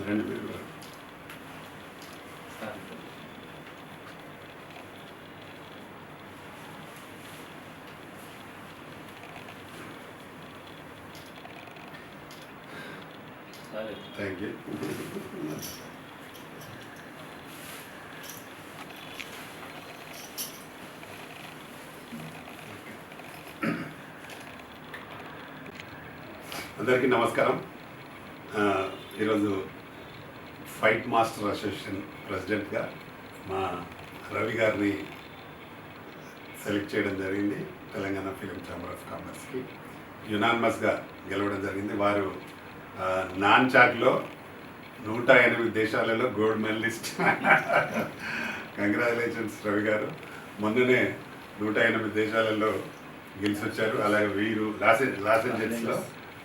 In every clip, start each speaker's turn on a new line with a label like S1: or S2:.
S1: రెండు పేరు thank you. అందరికీ నమస్కారం. ఈరోజు ఫైట్ మాస్టర్ అసోసియేషన్ ప్రెసిడెంట్గా మా రవి గారిని సెలెక్ట్ చేయడం జరిగింది. తెలంగాణ ఫిలిం ఛాంబర్ ఆఫ్ కామర్స్కి యునానిమస్గా గెలవడం జరిగింది. వారు నాన్ చాక్లో 108 దేశాలలో గోల్డ్ మెడలిస్ట్. కంగ్రాచులేషన్స్ రవి గారు. మొన్ననే 108 దేశాలలో గెలిచి వచ్చారు. అలాగే వీరు లాస్ ఏంజల్స్లో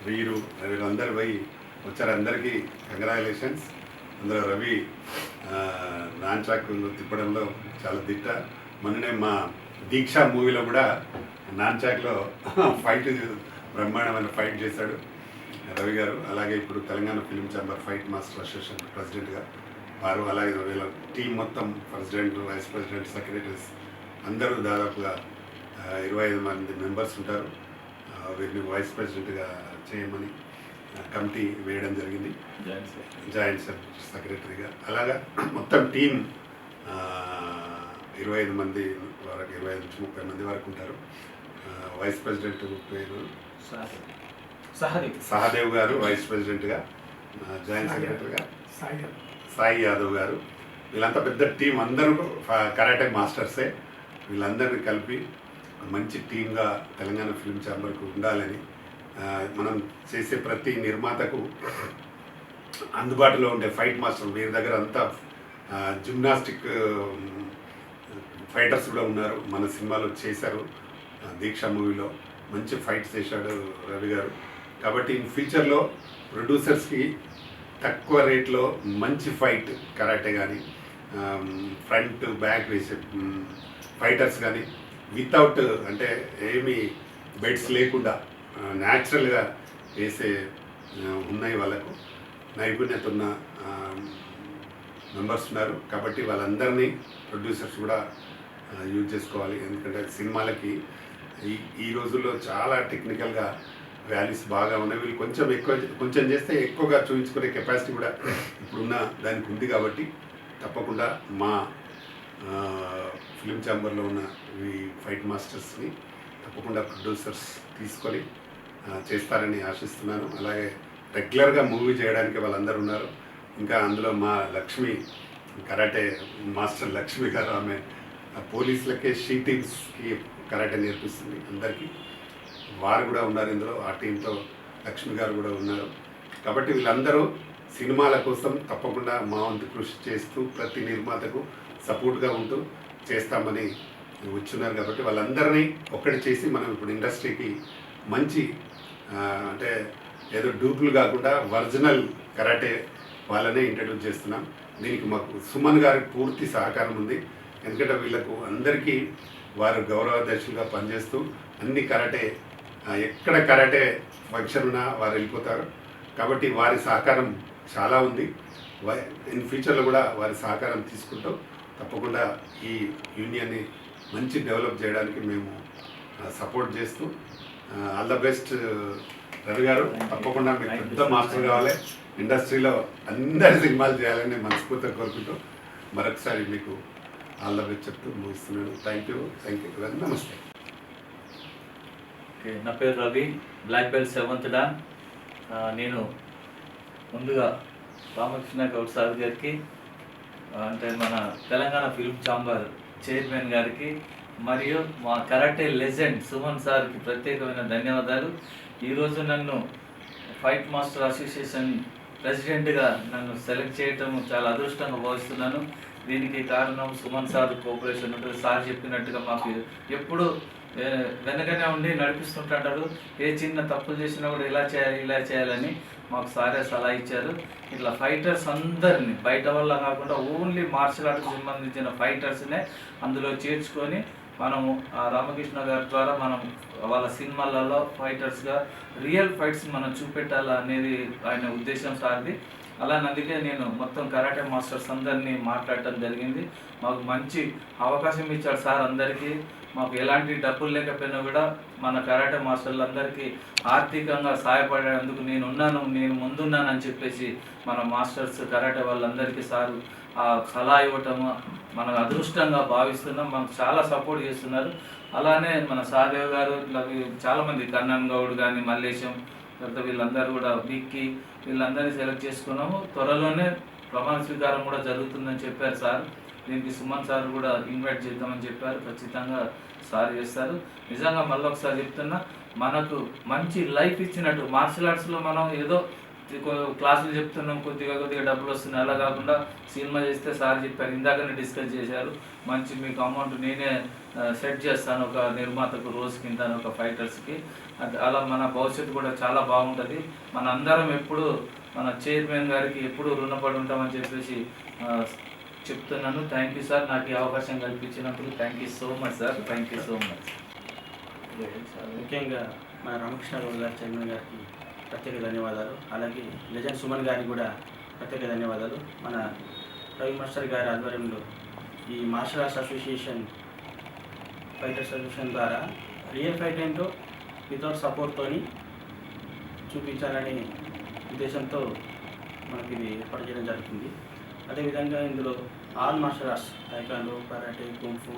S1: వీరందరూ పోయి వచ్చారు. అందరికీ కంగ్రాచులేషన్స్. అందులో రవి నాన్ చాక్ తిప్పడంలో చాలా దిట్ట. మొన్ననే మా దీక్ష మూవీలో కూడా నాన్ చాక్లో ఫైట్ బ్రహ్మాండమైన ఫైట్ చేశాడు రవి గారు. అలాగే ఇప్పుడు Telangana film chamber fight master association ప్రెసిడెంట్గా వారు, అలాగే వీళ్ళ టీం మొత్తం ప్రెసిడెంట్, వైస్ ప్రెసిడెంట్, సెక్రటరీస్ అందరూ దాదాపుగా 25 మంది మెంబర్స్ ఉంటారు. వీరిని వైస్ ప్రెసిడెంట్గా చేయమని కమిటీ వేయడం జరిగింది, జాయింట్ సెక్రటరీగా. అలాగా మొత్తం టీం 25 మంది వరకు, 25 నుంచి 30 మంది వరకు ఉంటారు. వైస్ ప్రెసిడెంట్ పేరు సహదేవ్ గారు, వైస్ ప్రెసిడెంట్గా, జాయింట్ సెక్రటరీగా సాయి యాదవ్ గారు. వీళ్ళంతా పెద్ద టీం, అందరూ కరాటే మాస్టర్సే. వీళ్ళందరినీ కలిపి మంచి టీంగా తెలంగాణ ఫిలిం ఛాంబర్కు ఉండాలని, మనం చేసే ప్రతి నిర్మాతకు అందుబాటులో ఉండే ఫైట్ మాస్టర్, వీరి దగ్గర అంతా జిమ్నాస్టిక్ ఫైటర్స్ కూడా ఉన్నారు. మన సినిమాలో చేశారు. దీక్ష మూవీలో మంచి ఫైట్స్ చేశాడు రవి గారు. కాబట్టి ఇన్ ఫ్యూచర్లో ప్రొడ్యూసర్స్కి తక్కువ రేట్లో మంచి ఫైట్ కరాటే కానీ, ఫ్రంట్ బ్యాక్ వేసే ఫైటర్స్ కానీ, వితౌట్ అంటే ఏమీ బెడ్స్ లేకుండా న్యాచురల్గా వేసే ఉన్నాయి. వాళ్ళకు నైపుణ్యత ఉన్న మెంబర్స్ ఉన్నారు. కాబట్టి వాళ్ళందరినీ ప్రొడ్యూసర్స్ కూడా యూజ్ చేసుకోవాలి. ఎందుకంటే సినిమాలకి ఈ రోజుల్లో చాలా టెక్నికల్గా వాల్యూస్ బాగా ఉన్నాయి. వీళ్ళు కొంచెం చేస్తే ఎక్కువగా చూపించుకునే కెపాసిటీ కూడా ఇప్పుడున్న దానికి ఉంది. కాబట్టి తప్పకుండా మా ఫిలిం ఛాంబర్లో ఉన్న ఈ ఫైట్ మాస్టర్స్ని తప్పకుండా ప్రొడ్యూసర్స్ తీసుకొని చేస్తారని ఆశిస్తున్నాను. అలాగే రెగ్యులర్గా మూవీ చేయడానికి వాళ్ళందరూ ఉన్నారు. ఇంకా అందులో మా లక్ష్మి, కరాటే మాస్టర్ లక్ష్మి గారు, ఆమె పోలీసులకే షీటింగ్స్కి కరాటే నేర్పిస్తుంది అందరికీ. వారు కూడా ఉన్నారు ఇందులో. ఆ టీంతో లక్ష్మి గారు కూడా ఉన్నారు. కాబట్టి వీళ్ళందరూ సినిమాల కోసం తప్పకుండా మా వంతు కృషి చేస్తూ ప్రతి నిర్మాతకు సపోర్ట్గా ఉంటూ చేస్తామని వచ్చున్నారు. కాబట్టి వాళ్ళందరినీ ఒక్కటి చేసి మనం ఇప్పుడు ఇండస్ట్రీకి మంచి అంటే ఏదో డూపులు కాకుండా ఒరిజినల్ కరాటే వాళ్ళనే ఇంట్రడ్యూస్ చేస్తున్నాం. దీనికి మాకు సుమన్ గారి పూర్తి సహకారం ఉంది. ఎందుకంటే వీళ్ళకు అందరికీ వారు గౌరవాధ్యక్షులుగా పనిచేస్తూ అన్ని కరాటే, ఎక్కడ కరాటే ఫంక్షన్ ఉన్నా వారు వెళ్ళిపోతారు. కాబట్టి వారి సహకారం చాలా ఉంది. ఇన్ ఫ్యూచర్లో కూడా వారి సహకారం తీసుకుంటూ తప్పకుండా ఈ యూనియన్ని మంచి డెవలప్ చేయడానికి మేము సపోర్ట్ చేస్తూ, ఆల్ ద బెస్ట్ రవి గారు. తప్పకుండా మీకు పెద్ద మాస్టర్ కావాలి, ఇండస్ట్రీలో అందరి సినిమాలు చేయాలని మనస్ఫూర్తిగా కోరుకుంటూ మరొకసారి మీకు ఆల్ ద బెస్ట్ చెప్తూ ముగిస్తున్నాను. థ్యాంక్ యూ వెరీ నమస్తే.
S2: నా పేరు Ravi, black belt 7th don. నేను ముందుగా రామకృష్ణ గౌడ్ సార్ గారికి, అంటే మన తెలంగాణ ఫిల్మ్ ఛాంబర్ చైర్మన్ గారికి, మరియు మా కరాటే లెజెండ్ సుమన్ సార్కి ప్రత్యేకమైన ధన్యవాదాలు. ఈరోజు నన్ను ఫైట్ మాస్టర్ అసోసియేషన్ ప్రెసిడెంట్గా నన్ను సెలెక్ట్ చేయటం చాలా అదృష్టంగా భావిస్తున్నాను. దీనికి కారణం సుమన్ సార్ కోఆపరేషన్ ఉంటుంది. సార్ చెప్పినట్టుగా మాకు ఎప్పుడు వెనకనే ఉండి నడిపిస్తుంటాడు. ఏ చిన్న తప్పులు చేసినా కూడా ఇలా చేయాలని మాకు సారే సలహా ఇచ్చారు. ఇట్లా ఫైటర్స్ అందరినీ బయట వల్ల కాకుండా ఓన్లీ మార్షల్ ఆర్ట్కి సంబంధించిన ఫైటర్స్నే అందులో చేర్చుకొని మనము ఆ రామకృష్ణ గారి ద్వారా మనం వాళ్ళ సినిమాలలో ఫైటర్స్గా రియల్ ఫైట్స్ మనం చూపెట్టాలా అనేది ఆయన ఉద్దేశం సార్ది. అందుకే నేను మొత్తం కరాటే మాస్టర్స్ అందరినీ మాట్లాడటం జరిగింది. మాకు మంచి అవకాశం ఇచ్చాడు సార్ అందరికీ. మాకు ఎలాంటి డబ్బులు లేకపోయినా కూడా మన కరాటే మాస్టర్లందరికీ ఆర్థికంగా సహాయపడేందుకు నేను ముందున్నానని చెప్పేసి మన మాస్టర్స్ కరాటే వాళ్ళందరికీ సారు సలహా ఇవ్వటము మన అదృష్టంగా భావిస్తున్నాం. మనకు చాలా సపోర్ట్ చేస్తున్నారు. అలానే మన సహదేవ్ గారు ఇట్లా చాలామంది కన్నన్ గౌడ్ కానీ మల్లేశం తర్వాత వీళ్ళందరూ కూడా విక్కీ వీళ్ళందరినీ సెలెక్ట్ చేసుకున్నాము. త్వరలోనే ప్రమాణ స్వీకారం కూడా జరుగుతుందని చెప్పారు సార్. దీనికి సుమన్ సార్ కూడా ఇన్వైట్ చేద్దామని చెప్పారు. ఖచ్చితంగా సార్ చేస్తారు. నిజంగా మళ్ళీ ఒకసారి చెప్తున్నా, మనకు మంచి లైఫ్ ఇచ్చినట్టు మార్షల్ ఆర్ట్స్లో మనం ఏదో క్లాసులు చెప్తున్నాం, కొద్దిగా డబ్బులు వస్తున్నాయి, అలా కాకుండా సినిమా చేస్తే సార్ చెప్పారు, ఇందాకనే డిస్కస్ చేశారు, మంచి మీకు అమౌంట్ నేనే సెట్ చేస్తాను ఒక నిర్మాతకు రోజు కింద ఒక ఫైటర్స్కి. అలా మన భవిష్యత్తు కూడా చాలా బాగుంటుంది. మన అందరం ఎప్పుడు మన చైర్మన్ గారికి ఎప్పుడు రుణపడి ఉంటామని చెప్పేసి చెప్తున్నాను. థ్యాంక్ యూ సార్, నాకు ఈ అవకాశం కల్పించినందుకు thank you so much sir. Thank you so much.
S3: ముఖ్యంగా మన రామకృష్ణ గౌడ్ గారి చైర్మన్ గారికి ప్రత్యేక ధన్యవాదాలు. అలాగే లెజెండ్ సుమన్ గారికి కూడా ప్రత్యేక ధన్యవాదాలు. మన రవి మాస్టర్ గారి ఆధ్వర్యంలో ఈ martial arts association fighters association ద్వారా రియల్ ఫైట్ ఏంటో వితౌట్ సపోర్ట్తోని చూపించాలనే ఉద్దేశంతో మనకి ఇది ఏర్పాటు చేయడం జరుగుతుంది. అదేవిధంగా ఇందులో all martial arts taekwondo, karate, kung fu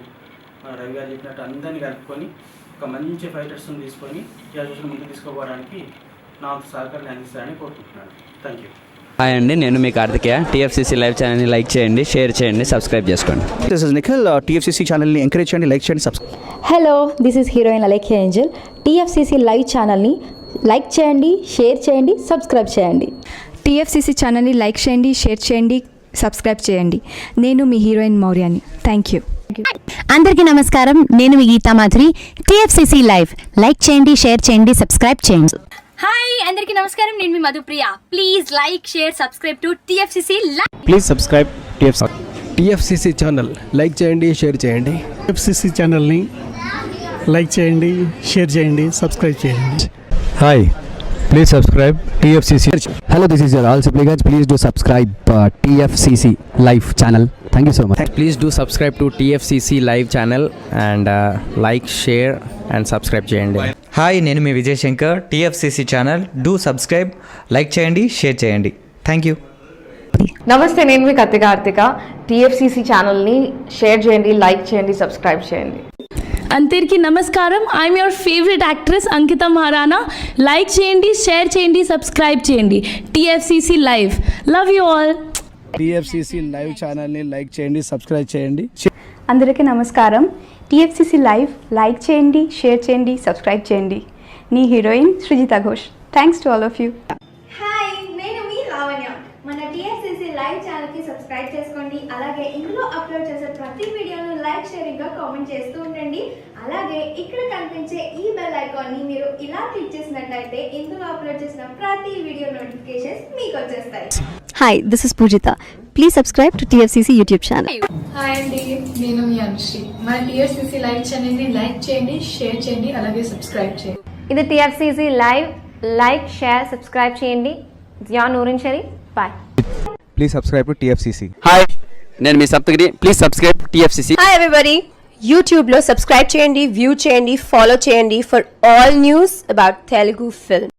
S3: Ravi garu చెప్పినట్టు అందరినీ కలుపుకొని ఒక మంచి ఫైటర్స్ని తీసుకొని ఈ అసోసియేషన్ ముందుకు తీసుకోవడానికి నాకు సహకారాన్ని అందిస్తారని కోరుకుంటున్నాను. Thank you.
S4: హాయ్ అండి, నేను మీ కార్తికేయ. టీఎఫ్సీసీ లైవ్ ఛానల్ని లైక్ చేయండి, షేర్ చేయండి, సబ్స్క్రైబ్ చేసుకోండి.
S5: This is Nikhil. టీఎఫ్సీసీ ఛానల్ని ఎంకరేజ్ చేయండి, లైక్ చేయండి, subscribe.
S6: Hello, this is heroine Alekhya Angel. TFCC live ఛానల్ని లైక్ చేయండి, షేర్ చేయండి, సబ్స్క్రైబ్ చేయండి.
S7: టీఎఫ్సీసీ ఛానల్ని లైక్ చేయండి, షేర్ చేయండి, సబ్స్క్రైబ్ చేయండి. నేను మీ హీరోయిన్ మౌర్యాని. Thank you.
S8: అందరికీ నమస్కారం, నేను మీ Geetha Madhuri. TFCC live like చేయండి, షేర్ చేయండి, సబ్స్క్రైబ్ చేయండి.
S9: హాయ్ అందరికీ నమస్కారం, నేను మీ Madhupriya. Please like, share, subscribe to TFCC live.
S5: Please subscribe
S10: TFCC channel like చేయండి, షేర్ చేయండి.
S11: టీఎఫ్సీసీ ఛానల్ని లైక్ చేయండి, షేర్ చేయండి, సబ్స్క్రైబ్ చేయండి.
S10: Hi, please subscribe TFCC.
S4: Hello, this is your all Sipligunj. Please do subscribe TFCC live channel. Thank you so much.
S10: Please do subscribe to TFCC live channel and like, share and subscribe చేయండి.
S12: హాయ్, నేను మీ Vijay Shankar. TFCC channel do subscribe, like చేయండి, share చేయండి. Thank you.
S13: నమస్తే, నేను మీ Karthika. TFCC ఛానల్ని share చేయండి, లైక్ చేయండి, సబ్స్క్రైబ్ చేయండి.
S7: అందరికీ నమస్కారం, I'm your favourite actress Ankita Maharana. Like చేయండి, షేర్ చేయండి, సబ్స్క్రైబ్ చేయండి. TFCC live. Love you all.
S5: TFCC live ఛానల్ని లైక్ చేయండి, సబ్స్క్రైబ్ చేయండి.
S6: అందరికీ నమస్కారం. టీఎఫ్సీసీ లైవ్ లైక్ చేయండి, షేర్ చేయండి, సబ్స్క్రైబ్ చేయండి. నీ heroine Srujitha Ghosh. Thanks to all of you.
S9: Hi, నేను మీ లావణ్య. మన టీఎఫ్సీసీ లైవ్ ఛానల్కి సబ్స్క్రైబ్ చేసుకోండి. అలాగే ఇందులో అప్లోడ్ చేసే ప్రతి వీడియోను లైక్, షేరింగ్గా కామెంట్ చేస్తూ ఉండండి. అలాగే ఇక్కడ కనిపించే ఈ బెల్ ఐకాన్ని మీరు ఇలా క్లిక్ చేసినట్లయితే ఇందులో అప్లోడ్ చేసిన ప్రతి వీడియో నోటిఫికేషన్స్ మీకు వచ్చేస్తాయి.
S8: Hi, this is Poojitha. Please subscribe to TFCC YouTube channel.
S9: Hi అండి, నేను మీ అనుశ్రీ. మన టీఎఫ్సీసీ లైవ్ ఛానల్ని లైక్ చేయండి, షేర్ చేయండి, అలాగే సబ్స్క్రైబ్ చేయండి.
S8: ఇది TFCC live. Like, share, subscribe చేయండి. Zia Noorin Shari. Bye.
S10: Please subscribe to TFCC.
S4: Hi, నేను మీ Saptagiri. Please subscribe TFCC.
S13: Hi everybody, యూట్యూబ్లో సబ్స్క్రైబ్ చేయండి, వ్యూ చేయండి, ఫాలో చేయండి for all news about Telugu film.